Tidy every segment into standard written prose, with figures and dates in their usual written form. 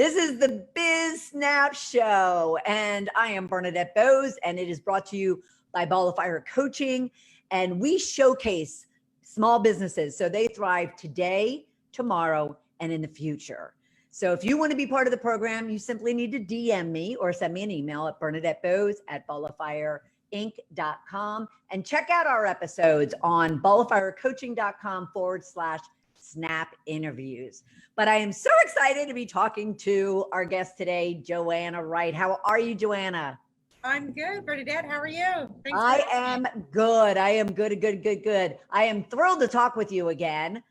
This is the Biz Snap Show, and I am Bernadette Bose, and it is brought to you by Ball of Fire Coaching, and we showcase small businesses so they thrive today, tomorrow, and in the future. So if you want to be part of the program, you simply need to DM me or send me an email at BernadetteBose@balloffireinc.com, and check out our episodes on balloffirecoaching.com/snap interviews. But I am so excited to be talking to our guest today, JoAnna Wright. How are you, JoAnna? I'm good, Bernadette. How are you? I am good. I am good. I am thrilled to talk with you again.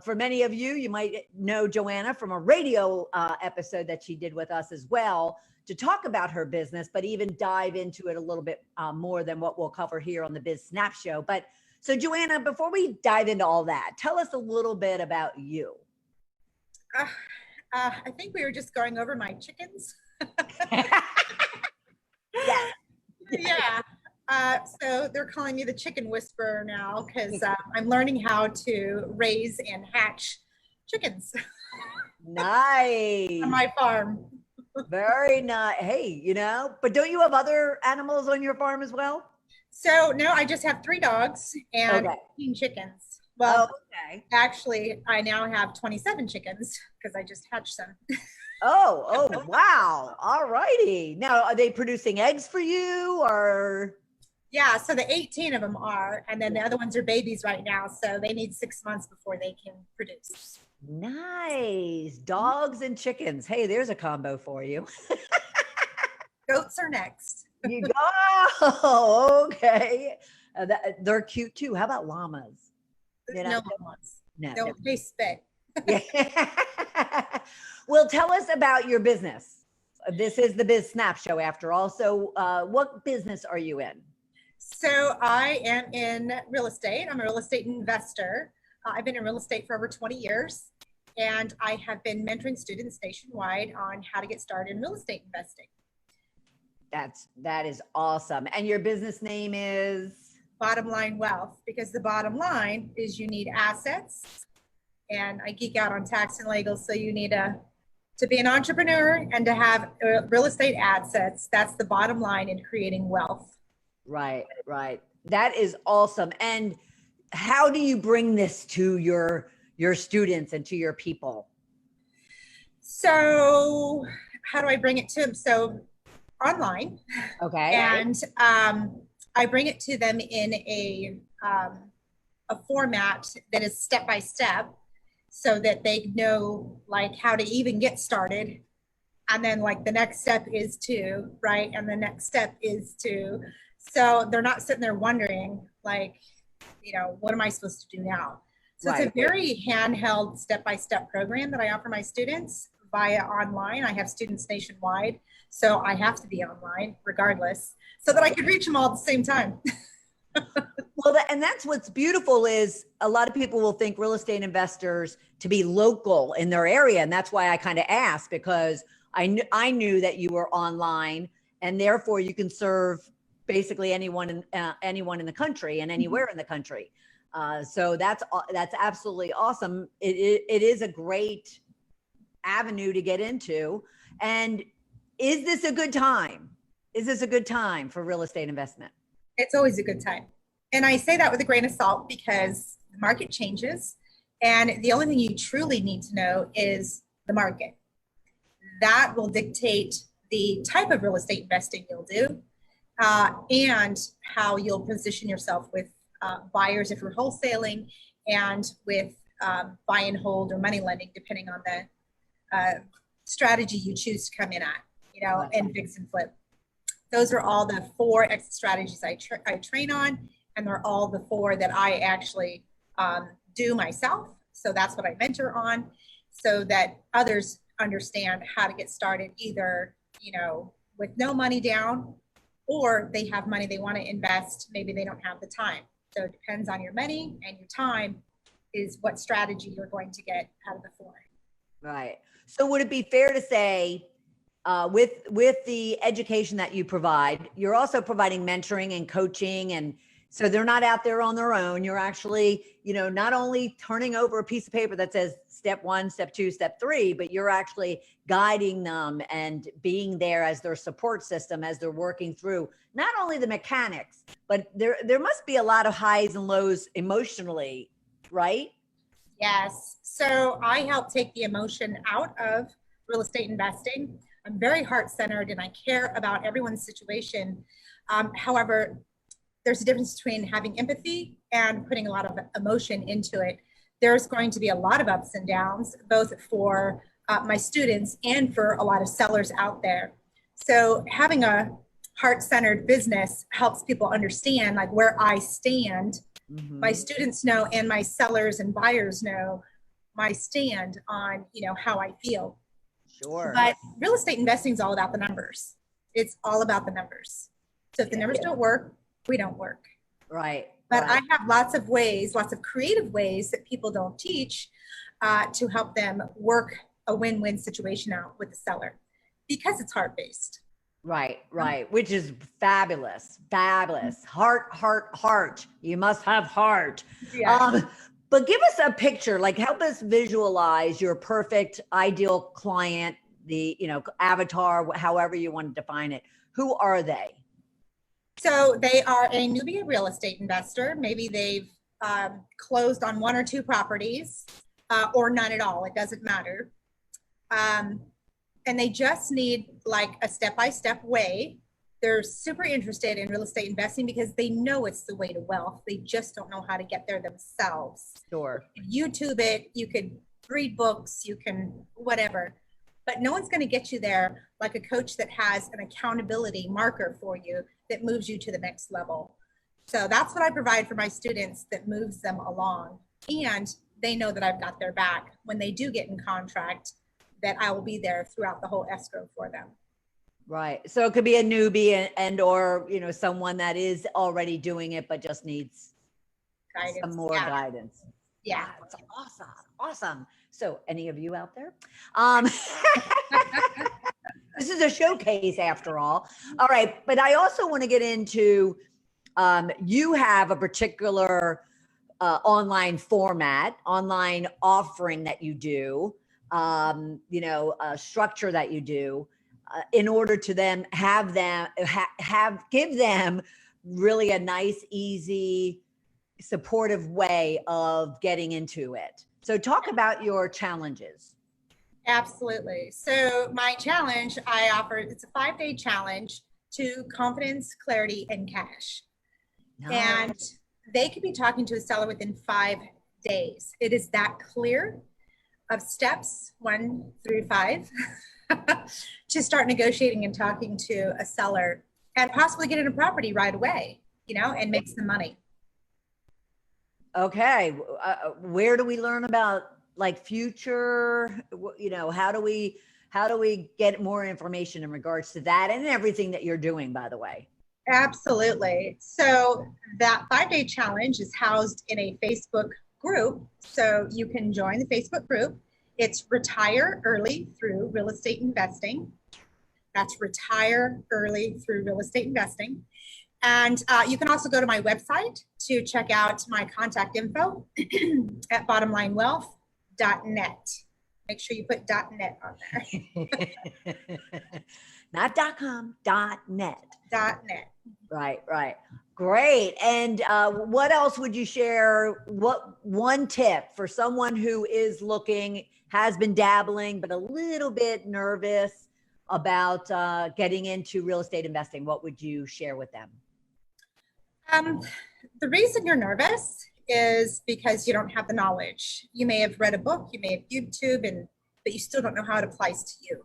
For many of you, you might know JoAnna from a radio episode that she did with us as well to talk about her business, but even dive into it a little bit more than what we'll cover here on the Biz Snap Show. But so JoAnna, before we dive into all that, tell us a little bit about you. I think we were just going over my chickens. Yes. Yeah. So they're calling me the chicken whisperer now because I'm learning how to raise and hatch chickens. Nice. On my farm. Very nice. Hey, but don't you have other animals on your farm as well? So no, I just have 3 dogs and 15 chickens. Well, actually, I now have 27 chickens because I just hatched them. Oh, wow. All righty. Now, are they producing eggs for you or? Yeah, so the 18 of them are, and then the other ones are babies right now. So they need 6 months before they can produce. Nice. Dogs and chickens. Hey, there's a combo for you. Goats are next. You go. Okay. They're cute too. How about llamas? No llamas. No. They spit. Well, tell us about your business. This is the Biz Snap Show after all. So what business are you in? So I am in real estate. I'm a real estate investor. I've been in real estate for over 20 years, and I have been mentoring students nationwide on how to get started in real estate investing. That is awesome. And your business name is? Bottom Line Wealth, because the bottom line is you need assets, and I geek out on tax and legal, so you need to be an entrepreneur and to have real estate assets. That's the bottom line in creating wealth. Right. That is awesome. And how do you bring this to your students and to your people? So how do I bring it to them? So online. Okay. And I bring it to them in a format that is step-by-step so that they know like how to even get started. And then like the next step is to, right? And the next step is to, so they're not sitting there wondering like, what am I supposed to do now? So It's a very handheld step-by-step program that I offer my students via online. I have students nationwide, so I have to be online regardless so that I can reach them all at the same time. Well, and that's what's beautiful is a lot of people will think real estate investors to be local in their area. And that's why I kind of asked, because I knew that you were online and therefore you can serve basically anyone in the country and anywhere in the country. So that's absolutely awesome. It is a great avenue to get into. And is this a good time? Is this a good time for real estate investment? It's always a good time. And I say that with a grain of salt because the market changes. And the only thing you truly need to know is the market. That will dictate the type of real estate investing you'll do and how you'll position yourself with buyers if you're wholesaling and with buy and hold or money lending, depending on the strategy you choose to come in at, and fix and flip. Those are all the 4 exit strategies I train on, and they're all the 4 that I actually do myself. So that's what I mentor on so that others understand how to get started either, with no money down, or they have money they want to invest. Maybe they don't have the time. So it depends on your money, and your time is what strategy you're going to get out of the 4. Right. So would it be fair to say with the education that you provide, you're also providing mentoring and coaching and So they're not out there on their own. You're actually, not only turning over a piece of paper that says step 1, step 2, step 3, but you're actually guiding them and being there as their support system as they're working through not only the mechanics, but there must be a lot of highs and lows emotionally, right? Yes. So I help take the emotion out of real estate investing. I'm very heart-centered and I care about everyone's situation. However, there's a difference between having empathy and putting a lot of emotion into it. There's going to be a lot of ups and downs, both for my students and for a lot of sellers out there. So having a heart-centered business helps people understand like where I stand. My students know, and my sellers and buyers know my stand on, how I feel. Sure. But real estate investing is all about the numbers. It's all about the numbers. So if the numbers don't work, we don't work. Right. But I have lots of ways, lots of creative ways that people don't teach to help them work a win-win situation out with the seller because it's heart-based. Right. Which is fabulous. Heart. You must have heart. Yeah. But give us a picture, like help us visualize your perfect ideal client, the, avatar, however you want to define it. Who are they? So they are a newbie real estate investor. Maybe they've closed on 1 or 2 properties or none at all. It doesn't matter. And they just need like a step-by-step way. They're super interested in real estate investing because they know it's the way to wealth. They just don't know how to get there themselves. Sure. YouTube it, you could read books, you can whatever, but no one's going to get you there like a coach that has an accountability marker for you that moves you to the next level. So that's what I provide for my students that moves them along. And they know that I've got their back when they do get in contract, that I will be there throughout the whole escrow for them. Right. So it could be a newbie and or, someone that is already doing it, but just needs guidance. Some more guidance. Yeah. That's awesome. So any of you out there? This is a showcase after all. All right. But I also want to get into, you have a particular online format, online offering that you do, a structure that you do. In order to then give them really a nice, easy, supportive way of getting into it. So talk about your challenges. Absolutely. So my challenge I offer, it's a 5-day challenge to confidence, clarity, and cash. Nice. And they could be talking to a seller within 5 days. It is that clear of steps 1 through 5. To start negotiating and talking to a seller and possibly get in a property right away, and make some money. Okay. Where do we learn about like future, how do we get more information in regards to that and everything that you're doing, by the way? Absolutely. So that 5-day challenge is housed in a Facebook group. So you can join the Facebook group. It's Retire Early Through Real Estate Investing. That's Retire Early Through Real Estate Investing. And you can also go to my website to check out my contact info at bottomlinewealth.net. Make sure you put .net on there. Not .com, .net. .net. Right. Great. And what else would you share? What one tip for someone who is looking, has been dabbling, but a little bit nervous about getting into real estate investing? What would you share with them? The reason you're nervous is because you don't have the knowledge. You may have read a book, you may have YouTube, but you still don't know how it applies to you.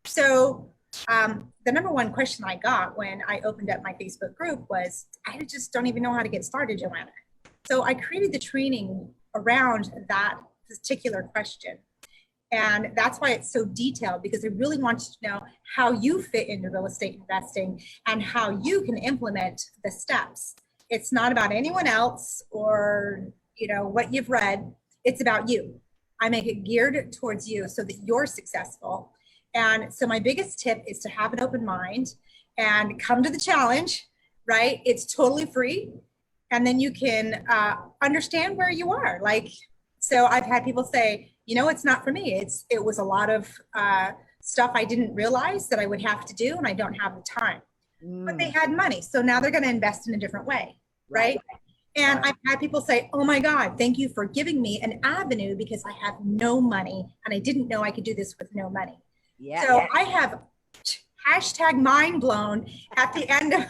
So the number one question I got when I opened up my Facebook group was, I just don't even know how to get started, JoAnna. So I created the training around that particular question. And that's why it's so detailed, because I really want you to know how you fit into real estate investing and how you can implement the steps. It's not about anyone else or, what you've read. It's about you. I make it geared towards you so that you're successful. And so my biggest tip is to have an open mind and come to the challenge, right? It's totally free. And then you can understand where you are. Like, so I've had people say, you know, it's not for me. It was a lot of stuff I didn't realize that I would have to do, and I don't have the time. But they had money, so now they're going to invest in a different way, right? And I've had people say, oh my God, thank you for giving me an avenue because I have no money and I didn't know I could do this with no money. Yeah. So I have hashtag mind blown at the end of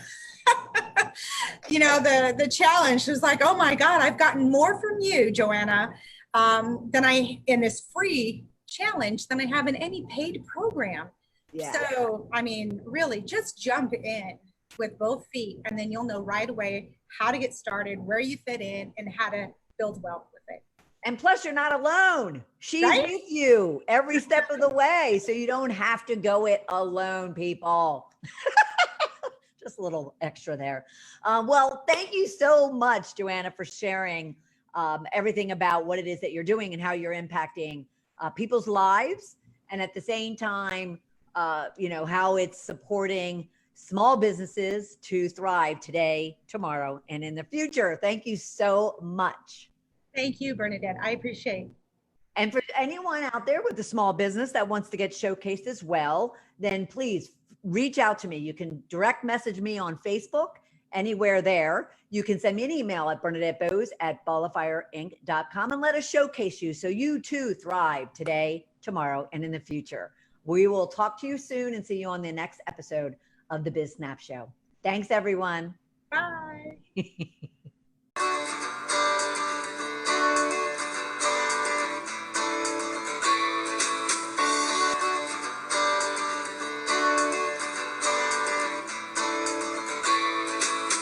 you know, the challenge was like, oh my God, I've gotten more from you, JoAnna, than I in this free challenge than I have in any paid program. Yeah. So, I mean, really just jump in with both feet, and then you'll know right away how to get started, where you fit in, and how to build wealth with it. And plus, you're not alone. She's with you every step of the way. So you don't have to go it alone, people. Just a little extra there. Well, thank you so much, JoAnna, for sharing everything about what it is that you're doing and how you're impacting people's lives. And at the same time, you know, how it's supporting small businesses to thrive today, tomorrow, and in the future. Thank you so much. Thank you, Bernadette. I appreciate it. And for anyone out there with a small business that wants to get showcased as well, then please reach out to me. You can direct message me on Facebook, anywhere there. You can send me an email at bernadettebose@ballofireinc.com and let us showcase you so you too thrive today, tomorrow, and in the future. We will talk to you soon and see you on the next episode of the Biz Snap Show. Thanks, everyone. Bye.